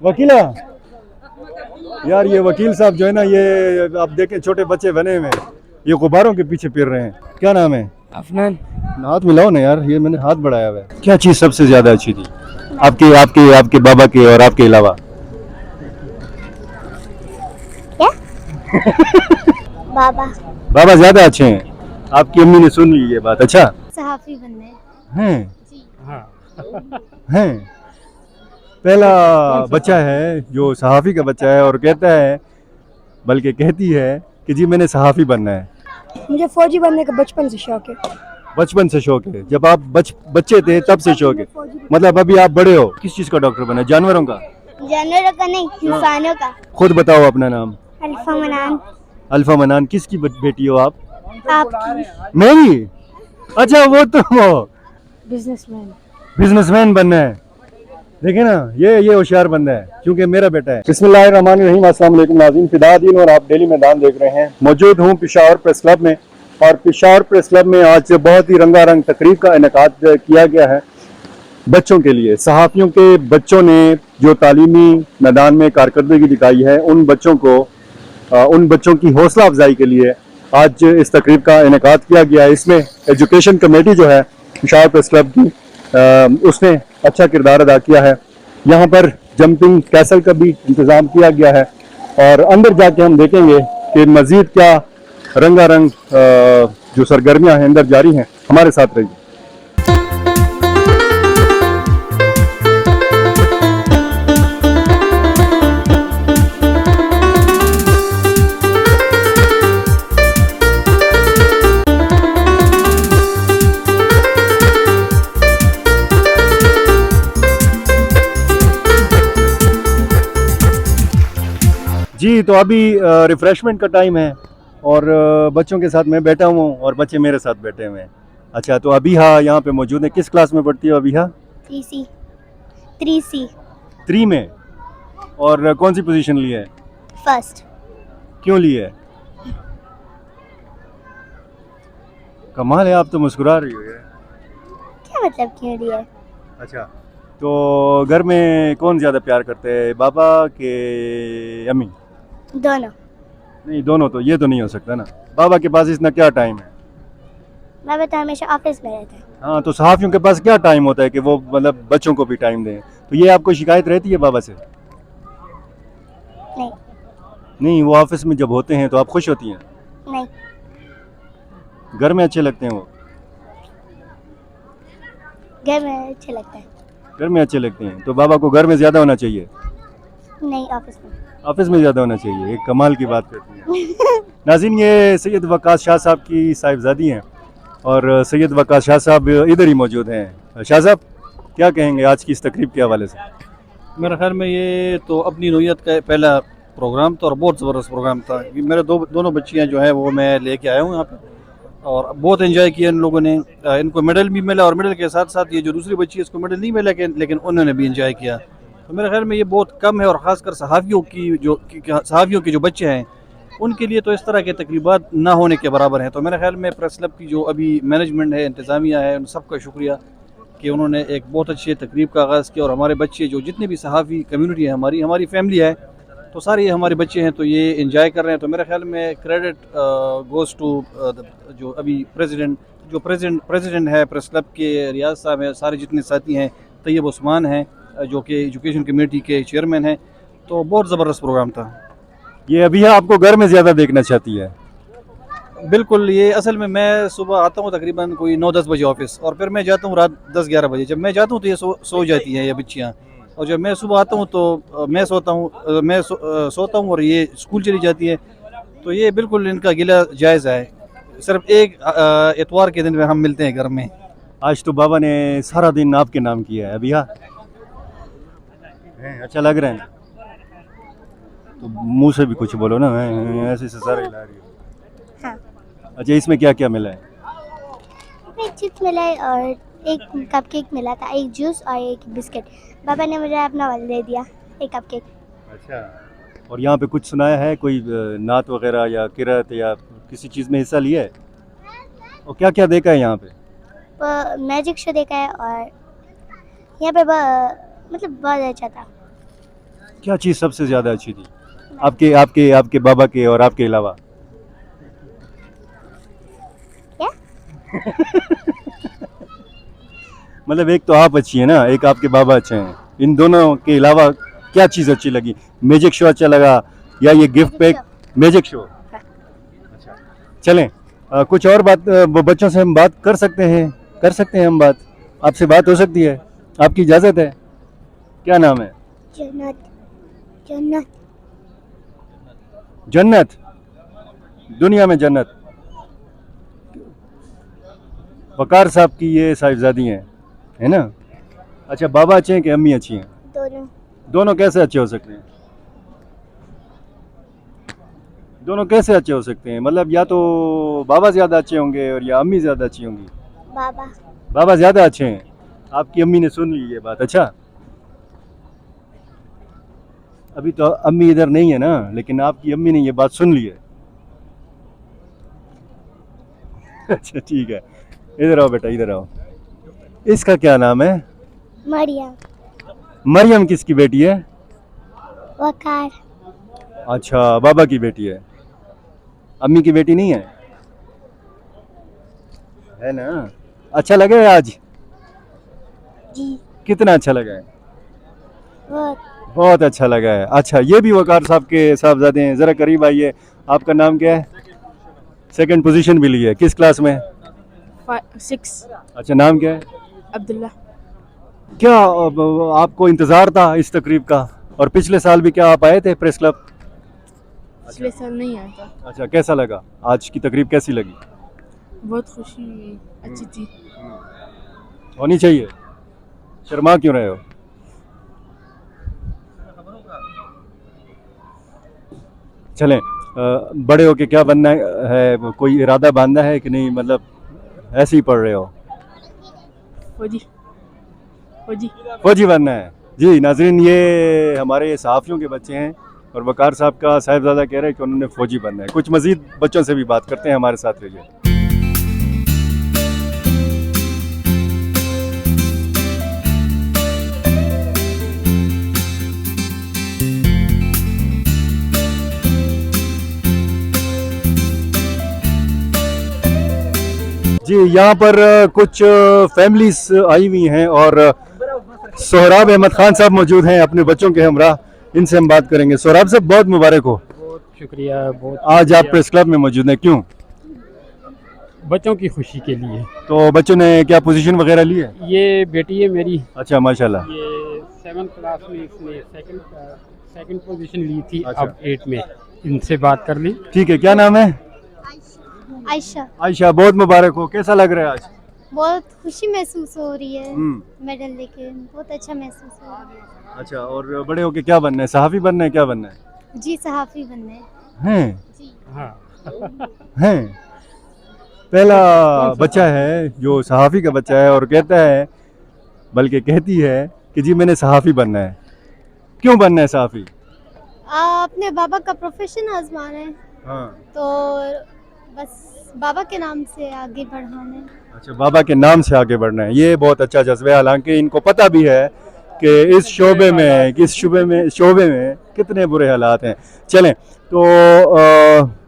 वकीला यार, ये वकील साहब जो है ना, ये आप देखें छोटे बच्चे बने हुए हैं, ये गुब्बारों के पीछे फिर रहे हैं। क्या नाम है? अफनान। हाथ मिलाओ ना यार, ये मैंने हाथ बढ़ाया हुआ है। क्या चीज़ सबसे ज्यादा अच्छी थी आपके आपके आपके बाबा के और आपके अलावा? क्या? बाबा। बाबा ज्यादा अच्छे हैं। आपकी अम्मी ने सुन ली ये बात। अच्छा सहाफी बनने हैं? जी। हैं? पहला बच्चा है जो सहाफ़ी का बच्चा है और कहता है, बल्कि कहती है कि जी मैंने सहाफ़ी बनना है। मुझे फौजी बनने का बचपन से शौक है। बचपन से शौक है? जब आप बच्चे थे तब से शौक है? मतलब अभी आप बड़े हो, किस चीज़ का डॉक्टर बना? जानवरों का? जानवरों का नहीं, इंसानों का। खुद बताओ अपना नाम। अल्फा मनान। अल्फा मनान। किसकी बेटी हो आप? आपकी। मेरी? अच्छा, वो तो बिजनेसमैन। बिजनेसमैन बनना है। देखे ना, ये होशियार बंदा है, क्योंकि मेरा बेटा है। बिस्मिल्लाहिर्रहमानिर्रहीम। अस्सलाम वालेकुम नाज़रीन, फिदादीन और आप डेली मैदान देख रहे हैं। मौजूद हूँ पेशावर प्रेस क्लब में, और पेशावर प्रेस क्लब में आज बहुत ही रंगारंग तकरीब का इनेकाद किया गया है बच्चों के लिए। सहाफ़ियों के बच्चों ने जो तालीमी मैदान में कारकर्दगी दिखाई है, उन बच्चों की हौसला अफजाई के लिए आज इस तकरीब का इनेकाद किया गया है। इसमें एजुकेशन कमेटी जो है पेशावर प्रेस क्लब की, उसने अच्छा किरदार अदा किया है। यहाँ पर जंपिंग कैसल का भी इंतज़ाम किया गया है, और अंदर जाके हम देखेंगे कि मज़ीद क्या रंगारंग जो सरगर्मियाँ हैं अंदर जारी हैं। हमारे साथ रहिए। जी, तो अभी रिफ़्रेशमेंट का टाइम है, और बच्चों के साथ मैं बैठा हुआ हूँ और बच्चे मेरे साथ बैठे हुए हैं। अच्छा, तो अबीहा यहाँ पे मौजूद है। किस क्लास में पढ़ती हो अबीहा? 3C। 3C। 3 में। और कौन सी पोजीशन ली है? फर्स्ट। क्यों ली है? कमाल है, आप तो मुस्कुरा रही हो यार। क्या मतलब क्यों लिया? अच्छा, तो घर में कौन ज़्यादा प्यार करते हैं, बाबा के अम्मी? दोनों। नहीं, दोनों तो ये तो नहीं हो सकता ना। बाबा के पास इतना क्या टाइम है? बाबा तो हमेशा ऑफिस में रहते हैं। हाँ, तो सहाफ़ियों के पास क्या टाइम होता है कि वो मतलब बच्चों को भी टाइम दें? तो ये आपको शिकायत रहती है बाबा से? नहीं। नहीं, वो ऑफिस में जब होते हैं तो आप खुश होती हैं? नहीं। घर में अच्छे लगते हैं वो? घर में अच्छा लगता है। घर में अच्छे लगते हैं, तो बाबा को घर में ज़्यादा होना चाहिए? नहीं, ऑफिस में। ऑफिस में ज़्यादा होना चाहिए। एक कमाल की बात करती हैं। नाज़रीन, ये सैयद वक़ास शाह साहब की साहिबजादी हैं, और सैयद वक़ास शाह साहब इधर ही मौजूद हैं। शाह साहब, क्या कहेंगे आज की इस तकरीब के हवाले से? मेरे ख्याल में ये तो अपनी नौइयत का पहला प्रोग्राम था और बहुत ज़बरदस्त प्रोग्राम था। ये मेरे दोनों बच्चियाँ जो है वो मैं लेके आया हूँ यहाँ पे, और बहुत एंजॉय किया इन लोगों ने। इनको मेडल भी मिला, और मेडल के साथ साथ ये जो दूसरी बच्ची है इसको मेडल नहीं मिला, लेकिन उन्होंने भी एंजॉय किया। तो मेरे ख्याल में ये बहुत कम है, और ख़ासकर सहाफ़ियों के जो बच्चे हैं उनके लिए तो इस तरह के तकरीबात ना होने के बराबर हैं। तो मेरे ख्याल में प्रेस क्लब की जो अभी मैनेजमेंट है, इंतज़ामिया है, उन सबका शुक्रिया कि उन्होंने एक बहुत अच्छी तकरीब का आगाज़ किया। और हमारे बच्चे जो जितने भी सहाफ़ी कम्युनिटी है, हमारी फैमिली है, तो सारे ये हमारे बच्चे हैं, तो ये इंजॉय कर रहे हैं। तो मेरे ख्याल में क्रेडिट गोज़ टू जो अभी प्रेसिडेंट है प्रेस क्लब के, रियाज साहब हैं, सारे जितने साथी हैं, तैयब उस्मान हैं जो कि एजुकेशन कमेटी के चेयरमैन हैं। तो बहुत ज़बरदस्त प्रोग्राम था ये अभी आपको घर में ज़्यादा देखना चाहती है? बिल्कुल। ये असल में मैं सुबह आता हूँ तकरीबन कोई 9-10 बजे ऑफिस, और फिर मैं जाता हूँ रात 10-11 बजे। जब मैं जाता हूँ तो ये सो जाती हैं ये बच्चियाँ, और जब मैं सुबह आता हूँ तो मैं सोता हूँ और ये स्कूल चली जाती है। तो ये बिल्कुल इनका गिला जायज़ है। सिर्फ एक इतवार के दिन में हम मिलते हैं घर में। आज तो बाबा ने सारा दिन आपके नाम किया है अभी। हाँ, अच्छा लग रहा है ना? तो मुंह से भी कुछ बोलो ना, ऐसे से सारा हिला रही हो। हाँ। अच्छा, इसमें क्या क्या मिला है? एक चिप्स मिला है और एक कपकेक मिला था, एक जूस और एक बिस्किट। बाबा ने मुझे अपना वाला दे दिया, एक कपकेक। अच्छा, और यहाँ पे कुछ सुनाया है, कोई नात वगैरह या किरात या किसी चीज़ में हिस्सा लिया है? और क्या क्या देखा है यहाँ पे? मैजिक शो देखा है, और यहाँ पे मतलब बहुत अच्छा था। क्या चीज़ सबसे ज़्यादा अच्छी थी आपके आपके आपके बाबा के और आपके अलावा? क्या? मतलब एक तो आप अच्छी है ना, एक आपके बाबा अच्छे हैं, इन दोनों के अलावा क्या चीज़ अच्छी लगी? मैजिक शो अच्छा लगा या ये गिफ्ट पैक? Magic show. अच्छा, चलें कुछ और बात बच्चों से हम बात कर सकते हैं हम बात, आपसे बात हो सकती है, आपकी इजाज़त है? क्या नाम है? जन्नत जन्नत जन्नत, दुनिया में जन्नत। वकार साहब की ये साहिबजादी हैं, है ना? अच्छा, बाबा अच्छे हैं कि अम्मी अच्छी हैं? दोनों दोनों कैसे अच्छे हो सकते हैं? दोनों कैसे अच्छे हो सकते हैं? मतलब या तो बाबा ज़्यादा अच्छे होंगे और या अम्मी ज़्यादा अच्छी होंगी? बाबा बाबा ज़्यादा अच्छे हैं। आपकी अम्मी ने सुन ली ये बात? अच्छा, अभी तो अम्मी इधर नहीं है ना, लेकिन आपकी अम्मी ने ये बात सुन ली है। अच्छा ठीक है, इधर आओ बेटा, इधर आओ। इसका क्या नाम है? मरियम मरियम किसकी बेटी है? वकार अच्छा, बाबा की बेटी है, अम्मी की बेटी नहीं है ना? अच्छा लगा है आज? जी कितना अच्छा लगा है? बहुत बहुत अच्छा लगा है। अच्छा, ये भी वकार साहब के साहबजादे हैं, ज़रा करीब आइए। आपका नाम क्या है? सेकंड पोजीशन भी ली है, किस क्लास में? 6 अच्छा, नाम क्या है? अब्दुल्ला। क्या आपको इंतज़ार था इस तकरीब का? और पिछले साल भी क्या आप आए थे प्रेस क्लब? पिछले साल नहीं आया था। अच्छा, कैसा लगा? आज की तकरीब कैसी लगी? बहुत खुशी हुई, अच्छी थी। होनी चाहिए, शर्मा क्यों रहे हो? चलें, बड़े होके क्या बनना है, कोई इरादा बांधा है कि नहीं, मतलब ऐसे ही पढ़ रहे हो? फौजी फौजी फौजी बनना है। जी नाजरीन, ये हमारे सहाफ़ियों के बच्चे हैं और वकार साहब का साहिबजादा कह रहे हैं कि उन्होंने फ़ौजी बनना है। कुछ मज़ीद बच्चों से भी बात करते हैं, हमारे साथ रहिए। जी, यहाँ पर कुछ फैमिलीज आई हुई हैं और सोहराब अहमद खान साहब मौजूद हैं अपने बच्चों के हमरा, इनसे हम बात करेंगे। सोहराब साहब, बहुत मुबारक हो। बहुत शुक्रिया। बहुत आज आप प्रेस क्लब में मौजूद हैं, क्यों? बच्चों की खुशी के लिए। तो बच्चों ने क्या पोजीशन वगैरह ली है? ये बेटी है मेरी, अच्छा, माशाल्लाह। ये 7th क्लास में इसने सेकंड पोजीशन ली थी। अच्छा। अब 8 में इनसे बात कर ली। ठीक है, क्या नाम है? आयशा आयशा, बहुत मुबारक हो। कैसा लग रहा है आज? बहुत खुशी महसूस हो रही है हम्म। मेडल लेके, बहुत अच्छा महसूस हो रहा है। अच्छा, और बड़े होके क्या बनना है? सहाफ़ी बनना है, क्या बनना है? जी सहाफ़ी बनना है। हैं? जी हाँ हैं? पहला बच्चा है जो सहाफ़ी का बच्चा है और कहता है, बल्कि कहती है कि जी मैंने सहाफ़ी बनना है। क्यों बनना है सहाफ़ी? अपने बाबा का प्रोफेशन आजमाना है, हाँ। तो बस बाबा के नाम से आगे बढ़ाना है। अच्छा, बाबा के नाम से आगे बढ़ना है, ये बहुत अच्छा जज्बा है। हालांकि इनको पता भी है कि इस शोबे में कितने बुरे हालात हैं। चलें, तो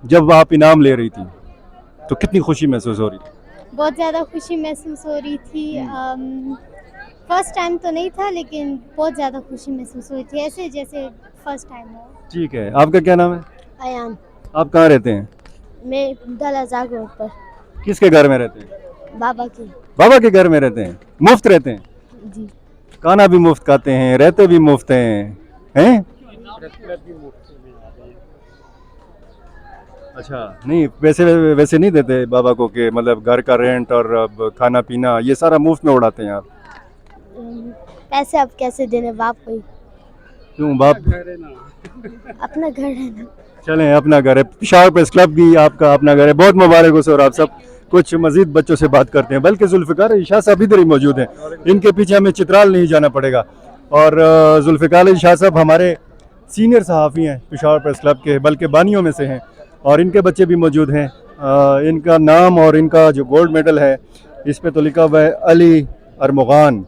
जब आप इनाम ले रही थी तो कितनी खुशी महसूस हो रही थी? बहुत ज़्यादा खुशी महसूस हो रही थी। फर्स्ट टाइम तो नहीं था, लेकिन बहुत ज़्यादा खुशी महसूस हुई थी, ऐसे जैसे फर्स्ट टाइम हो। ठीक है, आपका क्या नाम है? अयान, आप कहाँ रहते हैं? मैं दलाजाग रोड पर किसके घर में रहते हैं? बाबा की। बाबा के घर में रहते हैं? मुफ्त रहते हैं? जी खाना भी मुफ्त खाते हैं, रहते भी मुफ्त हैं? अच्छा, नहीं वैसे नहीं देते बाबा को कि मतलब घर का रेंट और अब खाना पीना ये सारा मुफ्त में उड़ाते हैं आप? पैसे अब कैसे देने बाप को ही, क्यों बाप? अपना घर है ना। चलें, अपना घर है, पेशावर प्रेस क्लब भी आपका अपना घर है। बहुत मुबारक हो सर, आप सब। कुछ मजीद बच्चों से बात करते हैं, बल्कि जुल्फ़िकार अली शाह साहब इधर ही मौजूद हैं, इनके पीछे हमें चित्राल नहीं जाना पड़ेगा। और जुल्फ़िकार अली शाह साहब हमारे सीनियर सहाफ़ी हैं पेशावर प्रेस क्लब के, बल्कि बानियों में से हैं, और इनके बच्चे भी मौजूद हैं। इनका नाम और इनका जो गोल्ड मेडल है इस पर तो लिखा हुआ है अली अरमुगान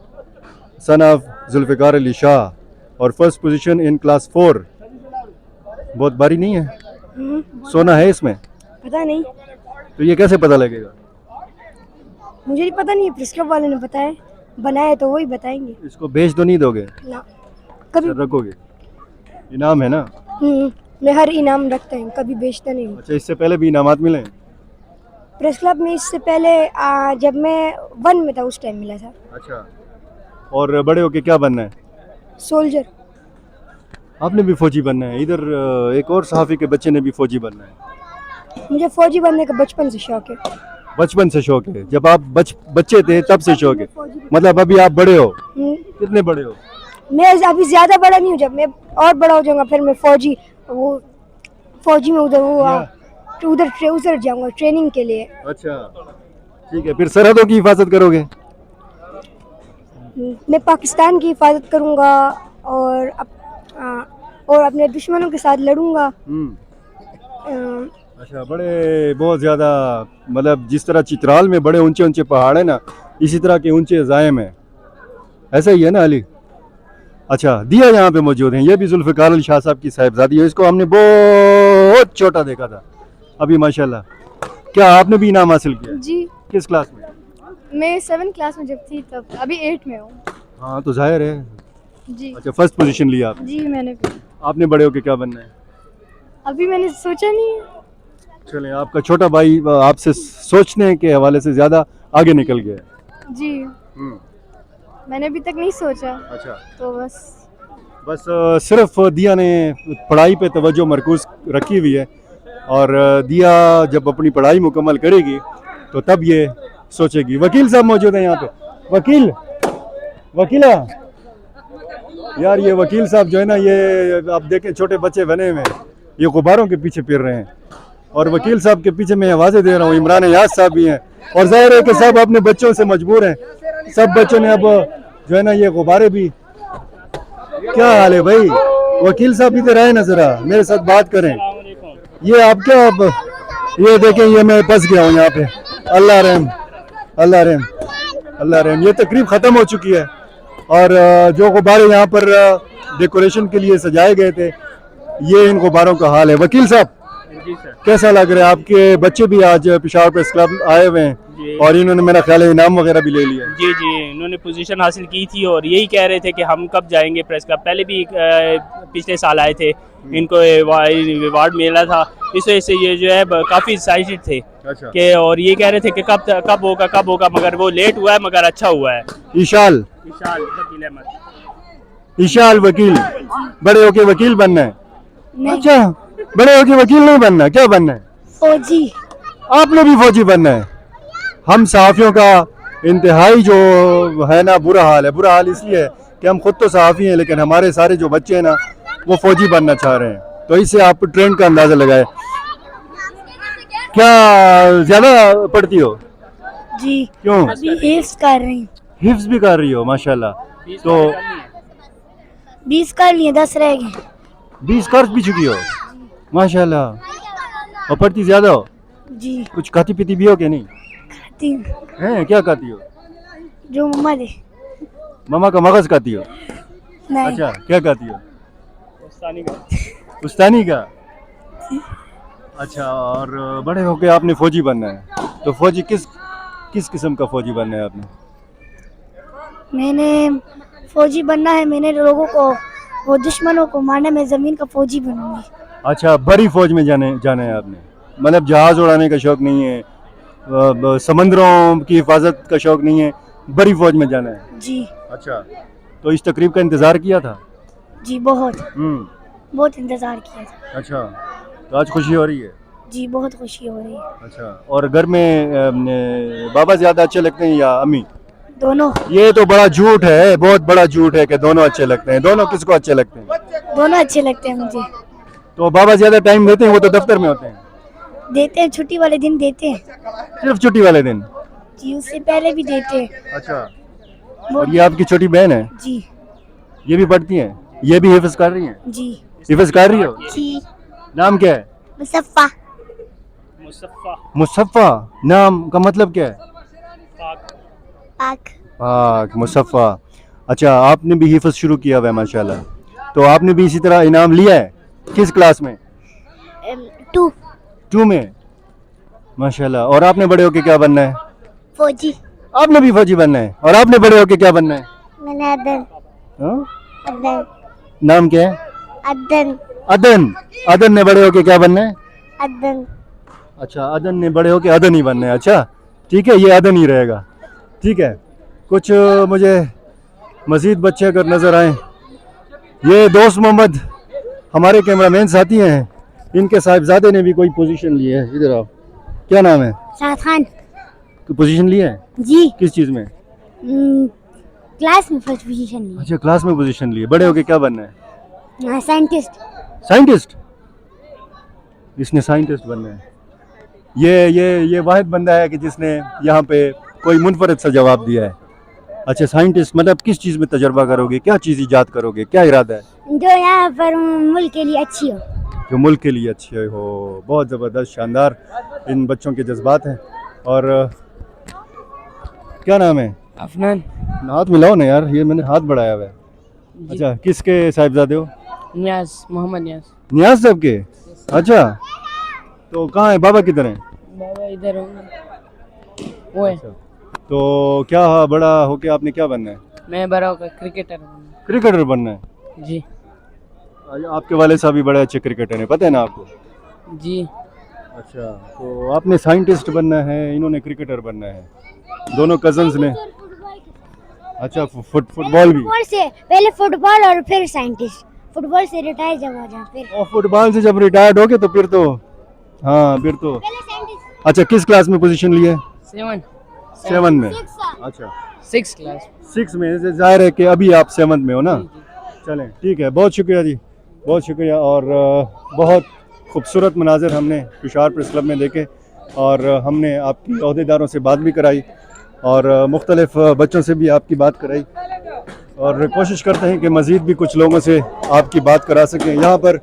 सन ऑफ जुल्फ़िकार अली शाह, और फर्स्ट पोजीशन इन क्लास 4। बहुत भारी नहीं है? सोना है इसमें? पता नहीं, तो ये कैसे पता लगेगा? मुझे नहीं पता, नहीं प्रेस क्लब वाले ने बताया, बनाया तो वही बताएंगे इसको बेच तो नहीं दोगे? ना। कभी रखोगे? इनाम है ना? मैं हर इनाम रखता हूँ, कभी बेचता नहीं हूँ। अच्छा, इससे पहले भी इनामात मिले हैं? प्रेस क्लब में इससे पहले जब मैं 1 में था उस टाइम मिला था। अच्छा, और बड़े होके क्या बनना है? सोल्जर। आपने भी फौजी बनना है? इधर एक और सहाफ़ी के बच्चे ने भी फौजी बनना है। मुझे फौजी बनने का बचपन से शौक है। बचपन से शौक है? जब आप बच्चे थे तब से शौक है? मतलब अभी आप बड़े हो? कितने बड़े हो? मैं अभी ज्यादा बड़ा नहीं हूँ, जब मैं और बड़ा हो जाऊंगा फिर मैं फौजी में उधर जाऊंगा ट्रेनिंग के लिए। अच्छा, ठीक है। फिर सरहदों की हिफाजत करोगे? मैं पाकिस्तान की हिफाजत करूंगा और अपने दुश्मनों के साथ लड़ूंगा। अच्छा, बड़े बहुत ज़्यादा, मतलब जिस तरह चित्राल में बड़े ऊंचे ऊंचे पहाड़ है ना, इसी तरह के ऊंचे ज़ायम है, ऐसा ही है ना अली? अच्छा, दिया यहाँ पे मौजूद हैं, ये भी जुल्फ़िकार अली शाह साहब की साहिबजादी है। इसको हमने बहुत छोटा देखा था, अभी माशाल्लाह। क्या आपने भी इनाम हासिल किया? जी, किस क्लास में? मैं 7 क्लास में जब थी तब, अभी 8 में हूँ। हाँ, तो जाहिर है। जी अच्छा, फर्स्ट पोजीशन लिया आपने? जी, मैंने भी। आपने बड़े होके क्या बनना है? अभी मैंने सोचा नहीं है। चलें, आपका छोटा भाई आपसे सोचने के हवाले से ज़्यादा आगे निकल गया है। जी, मैंने अभी तक नहीं सोचा, अच्छा, तो बस सिर्फ दिया ने पढ़ाई पे तवज्जो मरकूज़ रखी हुई है, और दिया जब अपनी पढ़ाई मुकम्मल करेगी तो तब ये सोचेगी। वकील साहब मौजूद हैं यहाँ पे। वकीला यार, ये वकील साहब जो है ना, ये आप देखें छोटे बच्चे बने हुए हैं, ये गुब्बारों के पीछे फिर रहे हैं, और वकील साहब के पीछे मैं आवाज़ें दे रहा हूँ। इमरान याद साहब भी हैं, और जाहिर है कि सब अपने बच्चों से मजबूर हैं। सब बच्चों ने अब जो है ना ये गुब्बारे भी। क्या हाल है भाई? वकील साहब इधर आए ना, जरा मेरे साथ बात करें। ये आप क्या, अब ये देखें, ये मैं फंस गया हूँ यहाँ पे। अल्लाह रहम, अल्लाह रहम, अल्लाह रहम। ये तकरीब ख़त्म हो चुकी है, और जो गुब्बारे यहाँ पर डेकोरेशन के लिए सजाए गए थे, ये इन गुब्बारों का हाल है। वकील साहब, कैसा लग रहा है? आपके बच्चे भी आज पेशावर प्रेस क्लब आए हुए हैं, और इन्होंने मेरा ख्याल है इनाम वगैरह भी ले लिया। जी जी, इन्होंने पोजीशन हासिल की थी और यही कह रहे थे कि हम कब जाएंगे प्रेस क्लब। पहले भी पिछले साल आए थे, इनको अवार्ड मिला था, इस वजह से ये जो है काफ़ी एक्साइटेड थे। अच्छा। कि और ये कह रहे थे कि कब होगा, मगर वो लेट हुआ है, मगर अच्छा हुआ है। ईशाल वकील अहमद, ईशाल वकील, बड़े होके वकील बनना है? अच्छा, बड़े होके वकील नहीं बनना, क्या बनना है? फौजी। आपने भी फौजी बनना है? हम सहाफ़ियों का इंतहाई जो है ना बुरा हाल है। बुरा हाल इसलिए है कि हम खुद तो सहाफ़ी हैं, लेकिन हमारे सारे जो बच्चे हैं ना वो फौजी बनना चाह रहे हैं। तो इससे आप ट्रेंड का अंदाज़ा लगाए। क्या ज़्यादा पढ़ती हो? जी, क्यों? अभी हिफ्ज़ कर रही हूँ। हिफ्ज़ भी कर रही हो? माशाल्लाह। तो 20 कर लिए, 10 रह गए। 20 कर भी चुकी हो? माशाल्लाह। और पढ़ती ज़्यादा हो? जी, कुछ खाती पीती भी हो कि नहीं? खाती हूँ हैं, क्या खाती हो? जो मम्मा दे। मामा का मगज़ खाती हो? नहीं। अच्छा, क्या खाती हो? उस्तानी का। अच्छा, और बड़े होके आपने फौजी बनना है, तो फौजी किस किस्म का फौजी बनना है आपने? मैंने फौजी बनना है, मैंने लोगों को, वो दुश्मनों को मारने में ज़मीन का फौजी बनूंगी। अच्छा, बड़ी फौज में जाना है आपने, मतलब जहाज़ उड़ाने का शौक नहीं है, समंदरों की हिफाजत का शौक नहीं है, बड़ी फौज में जाना है? जी। अच्छा, तो इस तकरीब का इंतज़ार किया था? जी, बहुत इंतज़ार किया था। अच्छा, तो आज खुशी हो रही है? जी, बहुत खुशी हो रही है। अच्छा, और घर में बाबा ज़्यादा अच्छे लगते हैं या अम्मी? दोनों। ये तो बड़ा झूठ है, बहुत बड़ा झूठ है कि दोनों अच्छे लगते हैं। दोनों किसको अच्छे लगते हैं? दोनों अच्छे लगते हैं मुझे। तो बाबा ज्यादा टाइम देते हैं? वो तो दफ्तर में होते हैं। देते हैं, छुट्टी वाले दिन देते हैं। सिर्फ छुट्टी वाले दिन? जी, उससे पहले भी देते हैं। अच्छा, और ये आपकी छोटी बहन है? जी। ये भी पढ़ती हैं? ये भी हिफ्ज़ कर रही हैं? जी। हिफ्ज़ कर रही हो? जी। नाम क्या है? मुसफ़ा। मुसफ़ा नाम का मतलब क्या है? पाक। पाक, मुसफ़ा। अच्छा, आपने भी हिफ्ज़ शुरू किया हुआ है माशाल्लाह। तो आपने भी इसी तरह इनाम लिया है? किस क्लास में? 2 2 में। माशाल्लाह। और आपने बड़े होके क्या बनना है? फौजी। आपने भी फौजी बनना है। और आपने बड़े होके क्या बनना है? मैंने अदन हाँ? अदन नाम क्या है? अदन अदन। अदन ने बड़े होके क्या बनना है? अदन। अच्छा, अदन ने बड़े होके अदन ही बनना है। अच्छा ठीक है, ये अदन ही रहेगा। ठीक है। कुछ मुझे मज़ीद बच्चे अगर नज़र आए, ये दोस्त मोहम्मद हमारे कैमरामैन साथी हैं, इनके साहिबजादे ने भी कोई पोजीशन ली है। इधर आओ, क्या नाम है? साद खान पोजीशन लिया है? जी। किस चीज़ में? क्लास में फर्स्ट पोजीशन ली। अच्छा, क्लास में पोजीशन ली है। बड़े होके क्या बनना है? साइंटिस्ट। साइंटिस्ट। इसने साइंटिस्ट बनना है। ये वाहिद बंदा है कि जिसने यहाँ पे कोई मुनफरद सा जवाब दिया है। अच्छा, साइंटिस्ट मतलब किस चीज़ में तजर्बा करोगे? क्या चीज़ ईजाद करोगे? क्या इरादा है? जो यहाँ पर मुल्क के लिए अच्छी हो। जो मुल्क के लिए अच्छे हो। बहुत ज़बरदस्त, शानदार इन बच्चों के जज्बात हैं। और क्या नाम है? अफनान। हाथ मिलाओ ना यार, ये मैंने हाथ बढ़ाया हुआ है। अच्छा, किसके साहिबजादे हो? नियाज, मोहम्मद नियाज। नियाज साहब के? अच्छा, तो कहाँ है बाबा? किधर हैं? बाबा इधर होंगे, वो है। तो क्या बड़ा होके आपने क्या बनना है? मैं बड़ा होकर क्रिकेटर बनूंगा। क्रिकेटर बनना है? जी आपके वाले साहब भी बड़े अच्छे क्रिकेटर हैं, पता है ना आपको? जी। अच्छा, तो आपने साइंटिस्ट बनना है, इन्होंने क्रिकेटर बनना है, दोनों कजन्स ने। अच्छा, फुटबॉल भी? फुटबॉल से पहले फुटबॉल और फिर साइंटिस्ट। फुटबॉल से रिटायर जब हो जाए फिर। और फुटबॉल से जब रिटायर्ड हो गए तो फिर तो हाँ, फिर तो। पहले साइंटिस्ट। अच्छा, किस क्लास में पोजीशन ली है? 7 में। अच्छा, 6 क्लास। 6 में से जाहिर है कि अभी आप 7 में हो ना। चलें, ठीक है, बहुत शुक्रिया जी, बहुत शुक्रिया। और बहुत खूबसूरत मनाजिर हमने पेशावर प्रेस क्लब में देखे, और हमने आपकी अहदेदारों से बात भी कराई, और मुख्तलिफ बच्चों से भी आपकी बात कराई, और कोशिश करते हैं कि मज़ीद भी कुछ लोगों से आपकी बात करा सकें। यहाँ पर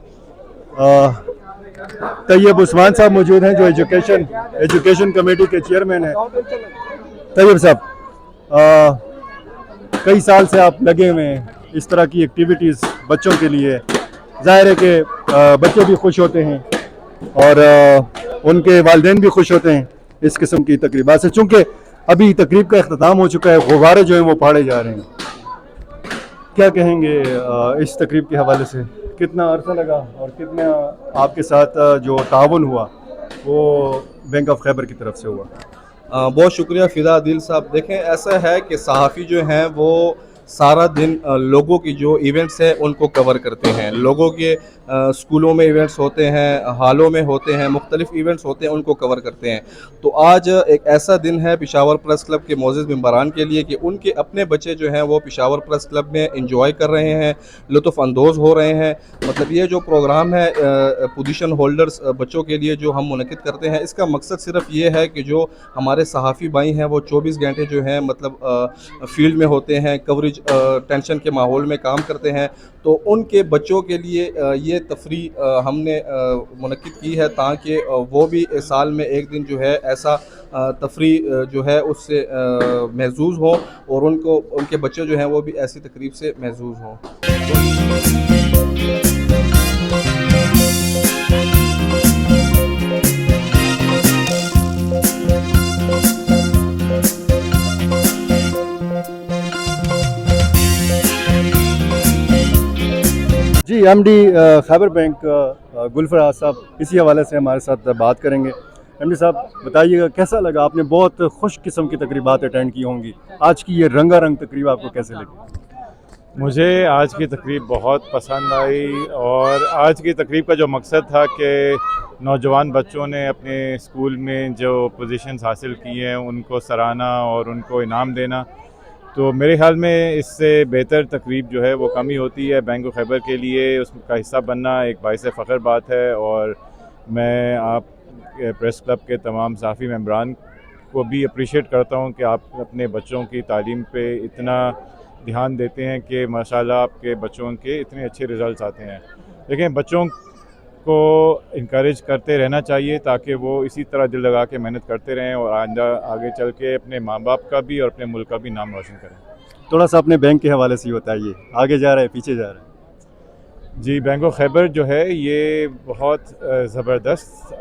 तैयब उस्मान साहब मौजूद हैं, जो एजुकेशन कमेटी के चेयरमैन हैं। तैयब साहब, कई साल से आप लगे हुए हैं इस तरह की एक्टिविटीज़ बच्चों के लिए। जाहिर है कि बच्चे भी खुश होते हैं और उनके वालिदैन भी खुश होते हैं इस किस्म की तकरीबात से। चूँकि अभी तकरीब का अख्ताम हो चुका है, गुब्बारे जो हैं वो फाड़े जा रहे हैं। क्या कहेंगे इस तकरीब के हवाले से? कितना अरसा लगा और कितना आपके साथ जो ताउन हुआ वो बैंक ऑफ खैबर की तरफ से हुआ? बहुत शुक्रिया फ़िदा दिल साहब। देखें, ऐसा है कि सहाफ़ी जो हैं वो सारा दिन लोगों की जो इवेंट्स हैं उनको कवर करते हैं। लोगों के स्कूलों में इवेंट्स होते हैं, हालों में होते हैं, मुख्तलिफ इवेंट्स होते हैं, उनको कवर करते हैं। तो आज एक ऐसा दिन है पेशावर प्रेस क्लब के मोअज़्ज़िज़ मेंबरान के लिए कि उनके अपने बच्चे जो हैं वो पेशावर प्रेस क्लब में इंजॉय कर रहे हैं, लुत्फ़ अंदोज़ हो रहे हैं। मतलब ये जो प्रोग्राम है पोजीशन होल्डर्स बच्चों के लिए जो हम मुनक़िद करते हैं, इसका मकसद सिर्फ ये है कि जो हमारे सहाफ़ी भाई हैं वो 24 घंटे जो हैं मतलब फील्ड में होते हैं, कवरेज टेंशन के माहौल में काम करते हैं। तो उनके बच्चों के लिए ये तफरी हमने मुनक़िद की है, ताकि वो भी साल में एक दिन जो है ऐसा तफरी जो है उससे महजूज़ हों, और उनके बच्चे जो हैं वो भी ऐसी तकरीब से महजूज़ हों। जी, एमडी खैबर बैंक गुलफराज साहब इसी हवाले से हमारे साथ बात करेंगे। एमडी साहब, बताइएगा कैसा लगा? आपने बहुत खुश किस्म की तकरीबात अटेंड की होंगी, आज की ये रंगारंग तकरीब आपको कैसे लगी? मुझे आज की तकरीब बहुत पसंद आई, और आज की तकरीब का जो मकसद था कि नौजवान बच्चों ने अपने स्कूल में जो पोजीशंस हासिल की हैं उनको सराहना और उनको इनाम देना, तो मेरे ख्याल में इससे बेहतर तकरीब जो है वो कम ही होती है। बैंक ऑफ खैबर के लिए उसका हिस्सा बनना एक बाइस फ़ख्र बात है, और मैं आप प्रेस क्लब के तमाम साफ़ी मेंबरान को भी अप्रिशिएट करता हूँ कि आप अपने बच्चों की तालीम पे इतना ध्यान देते हैं कि माशाल्लाह आपके बच्चों के इतने अच्छे रिज़ल्ट आते हैं। लेकिन बच्चों को इनकरेज करते रहना चाहिए ताकि वो इसी तरह दिल लगा के मेहनत करते रहें और आगे चल के अपने माँ बाप का भी और अपने मुल्क का भी नाम रोशन करें। थोड़ा सा अपने बैंक के हवाले से ही बताइए, आगे जा रहा है पीछे जा रहा है? जी, बैंक ऑफ खैबर जो है ये बहुत ज़बरदस्त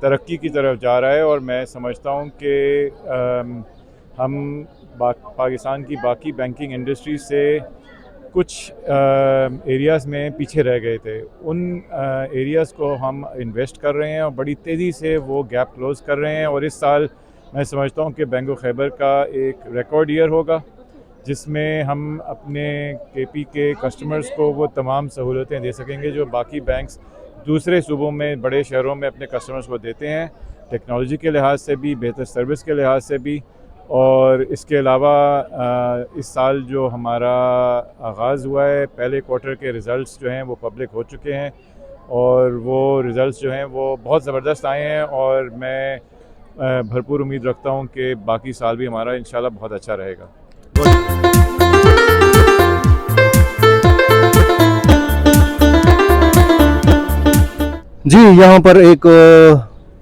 तरक्की की तरफ जा रहा है और मैं समझता हूँ कि हम पाकिस्तान की बाकी बैंकिंग इंडस्ट्री से कुछ एरियाज़ में पीछे रह गए थे। उन एरियाज़ को हम इन्वेस्ट कर रहे हैं और बड़ी तेज़ी से वो गैप क्लोज़ कर रहे हैं और इस साल मैं समझता हूँ कि बैंक ऑफ खैबर का एक रिकॉर्ड ईयर होगा जिसमें हम अपने केपी के कस्टमर्स को वो तमाम सहूलतें दे सकेंगे जो बाकी बैंक्स दूसरे सूबों में बड़े शहरों में अपने कस्टमर्स को देते हैं, टेक्नोलॉजी के लिहाज से भी, बेहतर सर्विस के लिहाज से भी। और इसके अलावा इस साल जो हमारा आगाज़ हुआ है, पहले क्वार्टर के रिज़ल्ट्स जो हैं वो पब्लिक हो चुके हैं और वो रिज़ल्ट्स जो हैं वो बहुत ज़बरदस्त आए हैं और मैं भरपूर उम्मीद रखता हूँ कि बाकी साल भी हमारा इंशाल्लाह बहुत अच्छा रहेगा। जी, यहाँ पर एक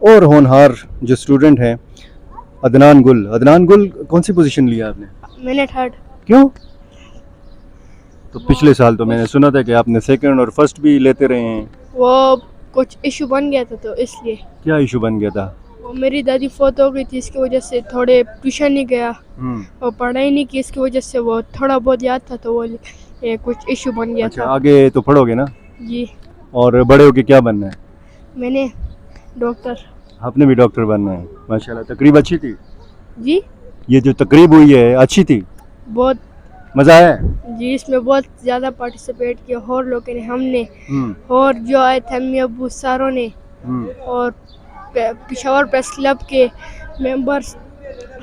और होनहार जो स्टूडेंट हैं, अदनान गुल। अदनान गुल, कौन सी पोजीशन लिया आपने? मैंने थर्ड। क्यों? तो पिछले साल तो मैंने सुना था कि आपने सेकंड और फर्स्ट भी लेते रहे हैं। वो कुछ इशू बन गया था तो इसलिए। क्या इशू बन गया था? वो मेरी दादी फौत हो गई थी, इसकी वजह से थोड़े ट्यूशन नहीं गया और पढ़ाई नहीं की, इसकी वजह से वो थोड़ा बहुत याद था तो वो कुछ इशू बन गया अच्छा, था। आगे तो पढ़ोगे ना? जी। और बड़े होके क्या बनना है? मैंने डॉक्टर। आपने भी डॉक्टर बनना है, माशाल्लाह। तकरीब अच्छी थी? जी। ये जो तकरीब हुई है अच्छी थी? बहुत मज़ा आया? जी, इसमें बहुत ज़्यादा पार्टिसिपेट किया और लोगों ने, हमने और जो आए थे अम्मी अब्बू सारों ने और पेशावर प्रेस क्लब के मेंबर्स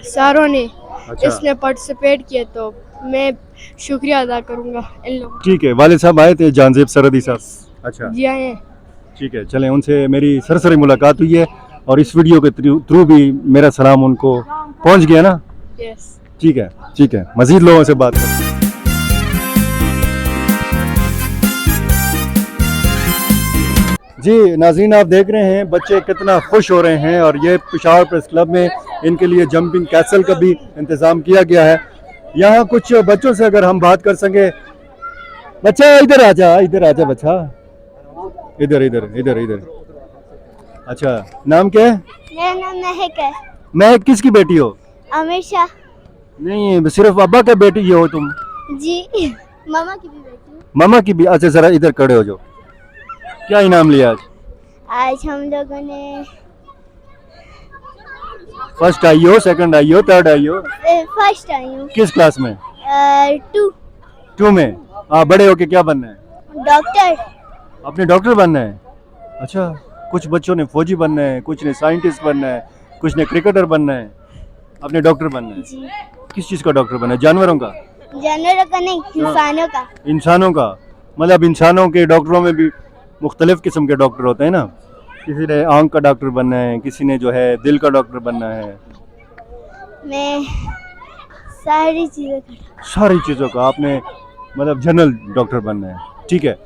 सारों ने इसमें पार्टिसिपेट किया, तो मैं शुक्रिया अदा करूँगा इन लोगों। ठीक है, वालिद साहब आए थे, जानजेब सरहदी साहब? अच्छा जी आए हैं। ठीक है, चलें, उनसे मेरी सरसरी मुलाकात हुई है और इस वीडियो के थ्रू भी मेरा सलाम उनको पहुंच गया ना? यस। ठीक है, ठीक है, मजीद लोगों से बात करते हैं। जी नाज़रीन, आप देख रहे हैं बच्चे कितना खुश हो रहे हैं और ये पेशावर प्रेस क्लब में इनके लिए जंपिंग कैसल का भी इंतज़ाम किया गया है। यहाँ कुछ बच्चों से अगर हम बात कर सकें। बच्चा इधर आ जा, इधर आ जा बच्चा, इधर इधर इधर इधर। अच्छा, नाम क्या है? मेरा नाम महक है। महक किसकी बेटी हो? आमिर शाह। नहीं, सिर्फ अब्बा का बेटी हो तुम? जी, मामा की भी बेटी हूँ। मामा की भी? अच्छा, जरा इधर खड़े हो जाओ। क्या इनाम लिया आज? आज हम लोगों ने फर्स्ट आई हो, सेकंड आई हो, थर्ड आई हो? फर्स्ट आई हूँ। किस क्लास में? 2 में। बड़े होके क्या बनना है? डॉक्टर। आपने डॉक्टर बनना है? अच्छा, कुछ बच्चों ने फौजी बनना है, कुछ ने साइंटिस्ट बनना है, कुछ ने क्रिकेटर बनना है, आपने डॉक्टर बनना है? जी। किस चीज़ का डॉक्टर बनना है? जानवरों का? जानवरों का नहीं, इंसानों का। इंसानों का? मतलब इंसानों के डॉक्टरों में भी मुख्तलिफ किस्म के डॉक्टर होते हैं ना? किसी ने आँख का डॉक्टर बनना है, किसी ने जो है दिल का डॉक्टर बनना है। मैं सारी चीज़ों का। आपने मतलब जनरल डॉक्टर बनना है, ठीक है।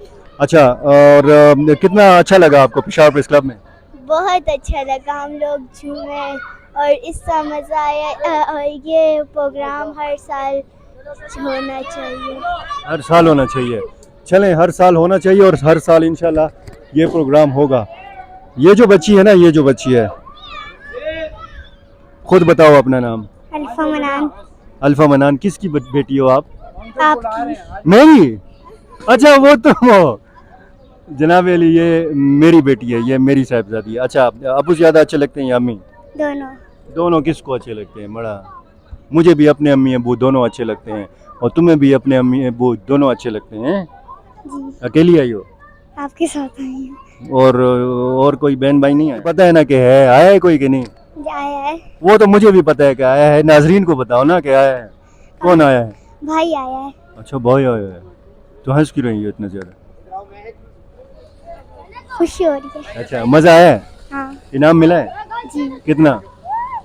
अच्छा, और कितना अच्छा लगा आपको पेशावर प्रेस क्लब में? बहुत अच्छा लगा, हम लोग झूमे और इसका मज़ा आया और ये प्रोग्राम हर साल होना चाहिए। हर साल होना चाहिए। चलें, हर साल होना चाहिए और हर साल इंशाल्लाह ये प्रोग्राम होगा। ये जो बच्ची है ना, ये जो बच्ची है, खुद बताओ अपना नाम। अल्फा मनान। अल्फा मनान किसकी बेटी हो आप? आपकी। मेरी? अच्छा, वो तो जनाब अली, ये मेरी बेटी है, ये मेरी साहिबजादी है। अच्छा, अबू ज़्यादा अच्छे लगते हैं या अम्मी? दोनों किसको अच्छे लगते हैं? बड़ा मुझे भी अपने अम्मी अबू दोनों अच्छे लगते हैं और तुम्हें भी अपने अम्मी अबू दोनों अच्छे लगते हैं? जी। अकेली आई हो? आपके साथ आई हूँ। और कोई बहन भाई नहीं है? पता है ना कि है, आया है कोई कि नहीं? आया है। वो तो मुझे भी पता है कि आया है, नाजरीन को बताओ ना कि आया है। कौन आया है? भाई आया है। अच्छा, भाई आया है। तो हंस क्यों रही है इतना ज़्यादा? खुशी हो रही है। अच्छा, मज़ा आया है? हाँ। इनाम मिला है? जी। कितना?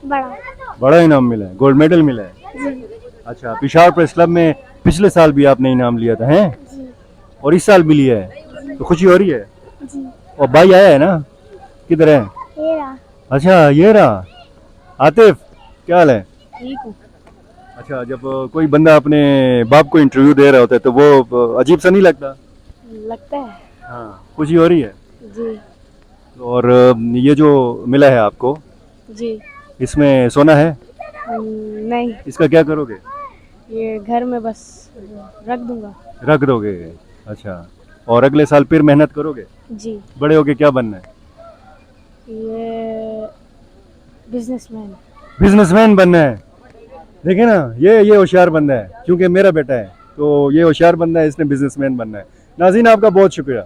बड़ा इनाम मिला है? गोल्ड मेडल मिला है? जी। अच्छा, पेशावर प्रेस क्लब में पिछले साल भी आपने इनाम लिया था, हैं? जी। और इस साल भी लिया है, तो खुशी हो रही है? जी। और भाई आया है ना? किधर है? ये रहा। अच्छा, ये रहा। आतिफ, क्या हाल है? ठीक हूँ। अच्छा, जब कोई बंदा अपने बाप को इंटरव्यू दे रहा होता है तो वो अजीब सा नहीं लगता? लगता है। हाँ, खुशी हो रही है। जी और ये जो मिला है आपको, जी इसमें सोना है, नहीं, इसका क्या करोगे? ये घर में बस रख दूंगा। रख दोगे? अच्छा, और अगले साल फिर मेहनत करोगे? जी बड़े होके क्या बनना है? ये बिजनेसमैन। बिजनेसमैन बनना है। देखिए ना, ये होशियार बंदा है, क्योंकि मेरा बेटा है, तो ये होशियार बंदा है, इसने बिजनेसमैन बनना है। नाज़रीन, आपका बहुत शुक्रिया।